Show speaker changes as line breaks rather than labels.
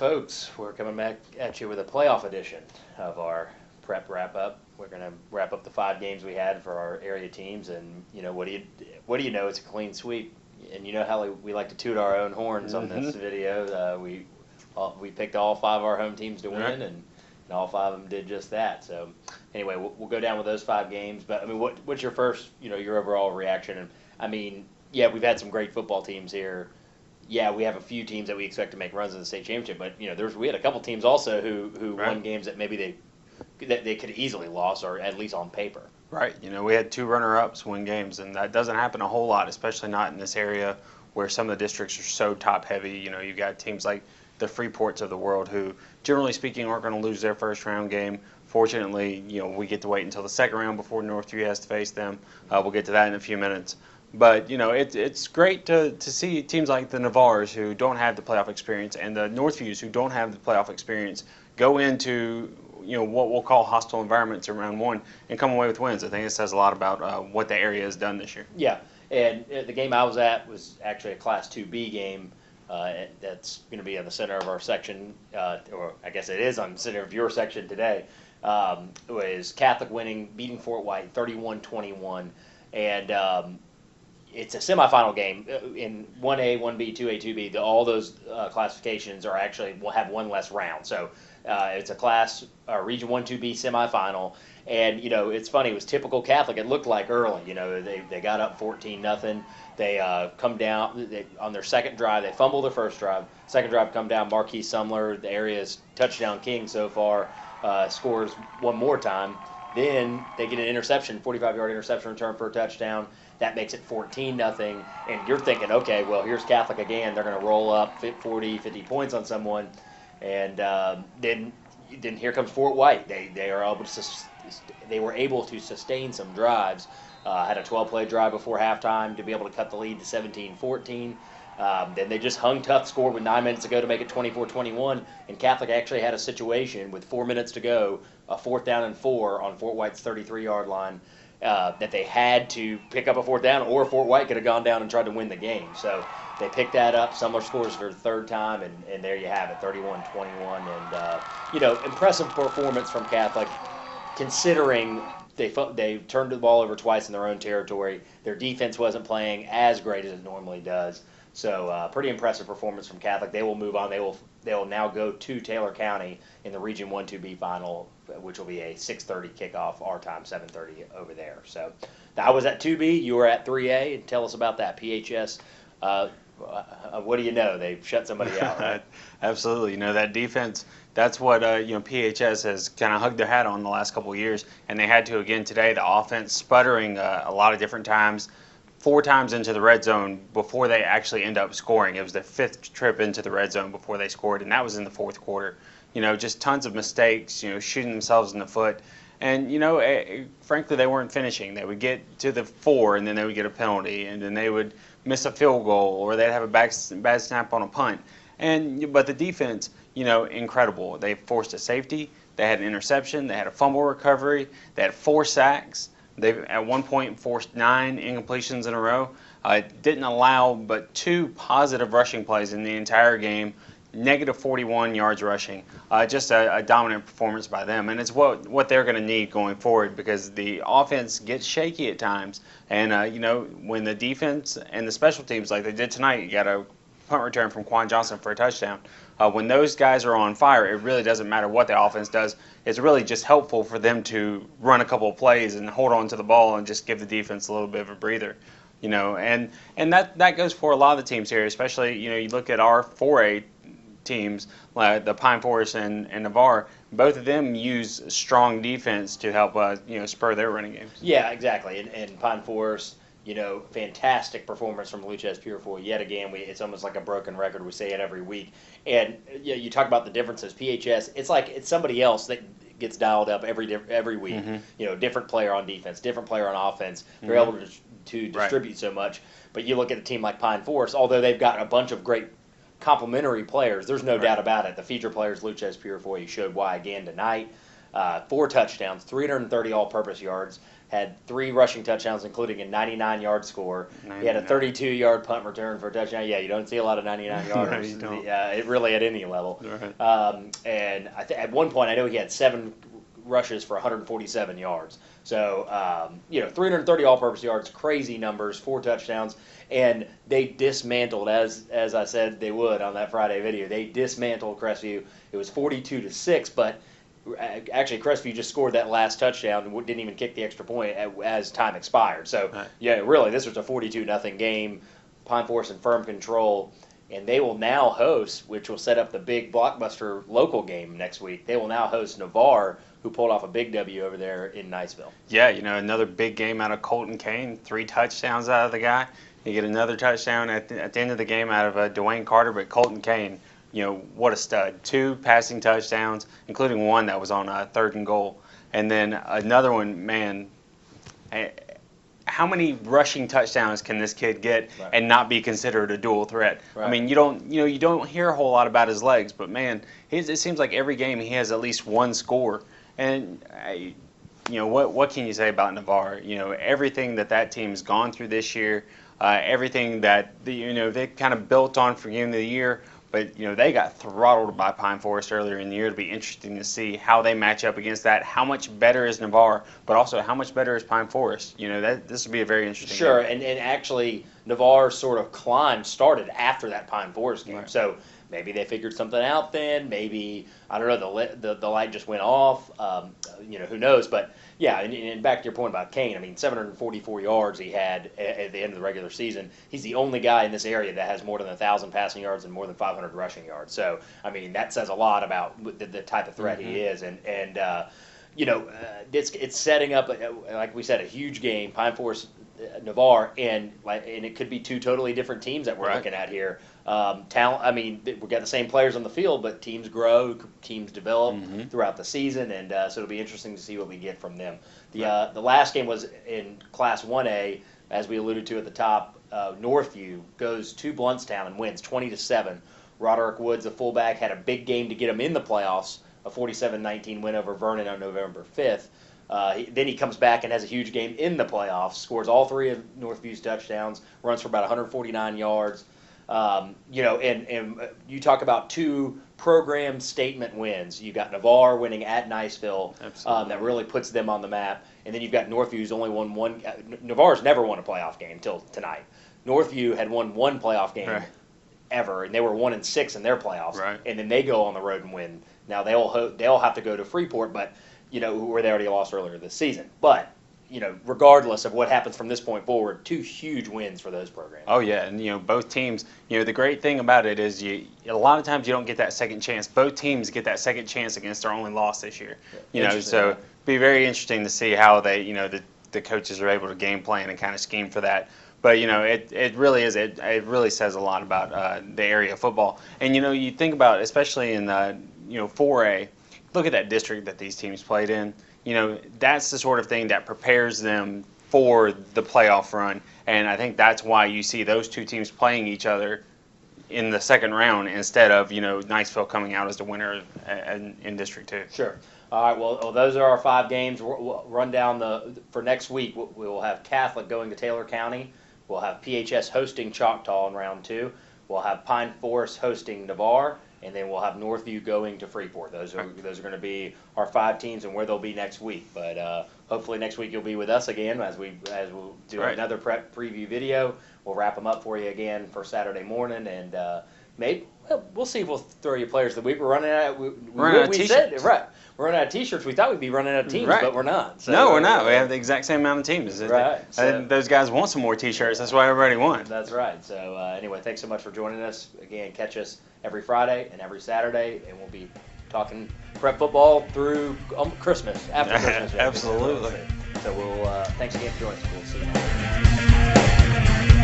folks. We're coming back at you with a playoff edition of our prep wrap-up. We're going to wrap up the 5 games we had for our area teams, and what do you know? It's a clean sweep, and you know how we like to toot our own horns on this video. We picked all 5 of our home teams to win, and all 5 of them did just that. So anyway, we'll go down with those 5 games. But I mean, what's your first, your overall reaction? And I mean, yeah, we've had some great football teams here. Yeah, we have a few teams that we expect to make runs in the state championship, but we had a couple teams also who won games that maybe they could have easily lost, or at least on paper.
Right. We had 2 runner-ups win games, and that doesn't happen a whole lot, especially not in this area where some of the districts are so top-heavy. You've got teams like the Freeports of the world who, generally speaking, aren't going to lose their first-round game. Fortunately, we get to wait until the second round before Northview has to face them. We'll get to that in a few minutes. But, it's great to see teams like the Navars, who don't have the playoff experience, and the Northviews, who don't have the playoff experience, go into, what we'll call hostile environments in round 1 and come away with wins. I think it says a lot about what the area has done this year.
Yeah, and the game I was at was actually a Class 2B game. That's going to be in the center of our section, or I guess it is on the center of your section today. It was Catholic beating Fort White 31-21, and it's a semifinal game in 1A, 1B, 2A, 2B. All those classifications will have one less round. So it's a class Region 1, 2B semifinal. And, it's funny. It was typical Catholic. It looked like early. They got up 14-0. They come down on their second drive. They fumble their first drive. Second drive come down. Marquis Sumler, the area's touchdown king so far, scores one more time. Then they get an interception, 45-yard interception return for a touchdown. That makes it 14-0. And you're thinking, okay, well, here's Catholic again. They're going to roll up 40, 50 points on someone. And then here comes Fort White. They were able to sustain some drives. Had a 12-play drive before halftime to be able to cut the lead to 17-14. Then they just hung tough, scored with 9 minutes to go to make it 24-21. And Catholic actually had a situation with 4 minutes to go, a 4th down and 4 on Fort White's 33-yard line, that they had to pick up a 4th down, or Fort White could have gone down and tried to win the game. So they picked that up. Sumler scores for the 3rd time, and there you have it, 31-21. And, impressive performance from Catholic, considering they turned the ball over twice in their own territory. Their defense wasn't playing as great as it normally does. So pretty impressive performance from Catholic. They will move on. They will now go to Taylor County in the Region 1 2B final, which will be a 6:30 kickoff, our time 7:30 over there. So I was at 2B. You were at 3A. And tell us about that. PHS. What do you know? They've shut somebody out, right?
Absolutely. That defense, that's what PHS has kind of hugged their hat on the last couple of years, and they had to again today. The offense sputtering a lot of different times. 4 times into the red zone before they actually end up scoring. It was their 5th trip into the red zone before they scored, and that was in the 4th quarter. Just tons of mistakes, shooting themselves in the foot. And, frankly, they weren't finishing. They would get to the 4, and then they would get a penalty, and then they would miss a field goal, or they'd have a bad snap on a punt. But the defense, incredible. They forced a safety. They had an interception. They had a fumble recovery. They had 4 sacks. They at one point forced 9 incompletions in a row. Didn't allow but 2 positive rushing plays in the entire game. Negative 41 yards rushing. Just a dominant performance by them, and it's what they're going to need going forward, because the offense gets shaky at times. And when the defense and the special teams, like they did tonight, you got a punt return from Quan Johnson for a touchdown. When those guys are on fire, it really doesn't matter what the offense does. It's really just helpful for them to run a couple of plays and hold on to the ball and just give the defense a little bit of a breather. And that goes for a lot of the teams here, especially, you look at our 4A teams, like the Pine Forest and Navarre. Both of them use strong defense to help spur their running games.
Yeah, exactly. And Pine Forest, fantastic performance from Lucas Purefoy yet again. It's almost like a broken record. We say it every week. And you talk about the differences. PHS, it's somebody else that gets dialed up every week. Mm-hmm. Different player on defense, different player on offense. They're able to distribute so much. But you look at a team like Pine Forest, although they've got a bunch of great complementary players, there's no doubt about it. The feature players, Lucas Purefoy, showed why again tonight. 4 touchdowns, 330 all-purpose yards. had 3 rushing touchdowns, including a 99-yard score. 99. He had a 32-yard punt return for a touchdown. Yeah, you don't see a lot of 99-yarders it really at any level. Right. And at one point, I know he had 7 rushes for 147 yards. So, 330 all-purpose yards, crazy numbers, 4 touchdowns. And they dismantled, as I said they would on that Friday video, they dismantled Crestview. It was 42-6, but actually Crestview just scored that last touchdown and didn't even kick the extra point as time expired. So, really, this was a 42-0 game. Pine Forest in firm control. And they will now host, which will set up the big blockbuster local game next week. They will now host Navarre, who pulled off a big W over there in Niceville. Yeah,
another big game out of Colton Kane. 3 touchdowns out of the guy. You get another touchdown at the end of the game out of Dwayne Carter, but Colton Kane, what a stud. 2 passing touchdowns, including one that was on 3rd and goal. And then another one, man, how many rushing touchdowns can this kid get and not be considered a dual threat? Right. I mean, you don't hear a whole lot about his legs, but man, it seems like every game he has at least 1 score. And what can you say about Navarre? Everything that team's gone through this year, everything that they kind of built on for game of the year. But they got throttled by Pine Forest earlier in the year. It'll be interesting to see how they match up against that. How much better is Navarre, but also how much better is Pine Forest? This will be a very interesting game.
And actually Navarre's sort of climb started after that Pine Forest game. Right. So maybe they figured something out then. Maybe, I don't know, the light just went off. Who knows? But yeah, and back to your point about Kane, I mean, 744 yards he had at the end of the regular season. He's the only guy in this area that has more than 1,000 passing yards and more than 500 rushing yards. So, I mean, that says a lot about the type of threat he is. And it's setting up, like we said, a huge game, Pine Forest, Navarre, and it could be 2 totally different teams that we're looking at here. Talent. I mean, we've got the same players on the field, but teams grow, teams develop throughout the season, and so it'll be interesting to see what we get from them. The last game was in Class 1A, as we alluded to at the top. Northview goes to Bluntstown and wins 20-7. Roderick Woods, the fullback, had a big game to get him in the playoffs, a 47-19 win over Vernon on November 5th. Then he comes back and has a huge game in the playoffs, scores all 3 of Northview's touchdowns, runs for about 149 yards. And you talk about 2 program statement wins. You've got Navarre winning at Niceville, that really puts them on the map. And then you've got Northview, who's only won 1. Navarre's never won a playoff game until tonight. Northview had won 1 playoff game ever, and they were 1-6 in their playoffs. Right. And then they go on the road and win. Now they'll have to go to Freeport, but where they already lost earlier this season. But regardless of what happens from this point forward, 2 huge wins for those programs.
Oh yeah, and both teams. The great thing about it is a lot of times you don't get that second chance. Both teams get that second chance against their only loss this year. So it'd be very interesting to see how they, the coaches are able to game plan and kind of scheme for that. But it really is. It really says a lot about the area of football. And you think about, especially in 4A, look at that district that these teams played in. That's the sort of thing that prepares them for the playoff run. And I think that's why you see those 2 teams playing each other in the second round instead of, Niceville coming out as the winner in District 2.
Sure. All right, well, those are our 5 games. We'll run down for next week. We will have Catholic going to Taylor County. We'll have PHS hosting Choctaw in round 2. We'll have Pine Forest hosting Navarre. And then we'll have Northview going to Freeport. Those are going to be our 5 teams and where they'll be next week. But hopefully next week you'll be with us again as we'll do another preview video. We'll wrap them up for you again for Saturday morning, and maybe we'll see if we'll throw you players of the week. We're running out. We're running out of T-shirts. We thought we'd be running out of teams, but we're not.
So, no, we're not. We have the exact same amount of teams. Right. So, those guys want some more T-shirts. That's why everybody won.
That's right. So anyway, thanks so much for joining us. Again, catch us every Friday and every Saturday, and we'll be talking prep football through Christmas, after Christmas.
Absolutely.
So we'll thanks again for joining us. We'll see you.